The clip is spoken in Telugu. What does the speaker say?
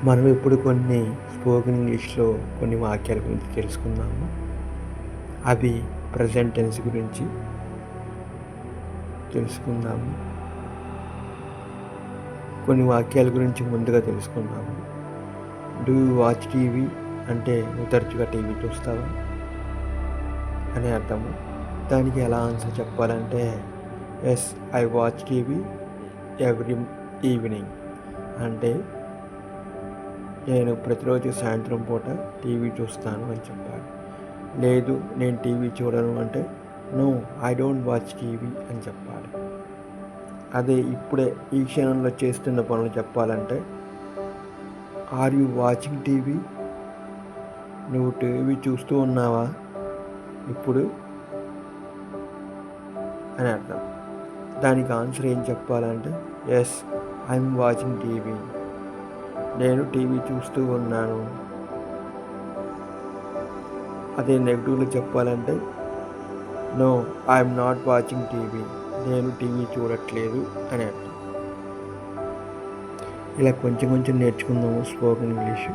మనం ఇప్పుడు కొన్ని స్పోకెన్ ఇంగ్లీష్లో కొన్ని వాక్యాల గురించి తెలుసుకుందాము. అవి ప్రెజెంట్ టెన్స్ గురించి తెలుసుకుందాము. కొన్ని వాక్యాల గురించి ముందుగా తెలుసుకుందాము. డూ యూ వాచ్ టీవీ అంటే నువ్వు తరచుగా టీవీ చూస్తావా అని అర్థము. దానికి ఎలా ఆన్సర్ చెప్పాలంటే yes I watch TV every evening అంటే నేను ప్రతిరోజు సాయంత్రం పూట టీవీ చూస్తాను అని చెప్పాలి. లేదు నేను టీవీ చూడను అంటే no I don't watch TV అని చెప్పాలి. అదే ఇప్పుడే ఈ క్షణంలో చేస్తున్న పనులు చెప్పాలంటే ఆర్ యు వాచింగ్ టీవీ, నువ్వు టీవీ చూస్తూ ఉన్నావా ఇప్పుడు అని అర్థం. దానికి ఆన్సర్ ఏం చెప్పాలంటే ఎస్ ఐఎమ్ వాచింగ్ టీవీ, నేను టీవీ చూస్తూ ఉన్నాను. అదే నెగిటివ్లో చెప్పాలంటే no I'm not watching TV, నేను టీవీ చూడట్లేదు అని అర్థం. ఇలా కొంచెం కొంచెం నేర్చుకుందాము స్పోకెన్ ఇంగ్లీష్.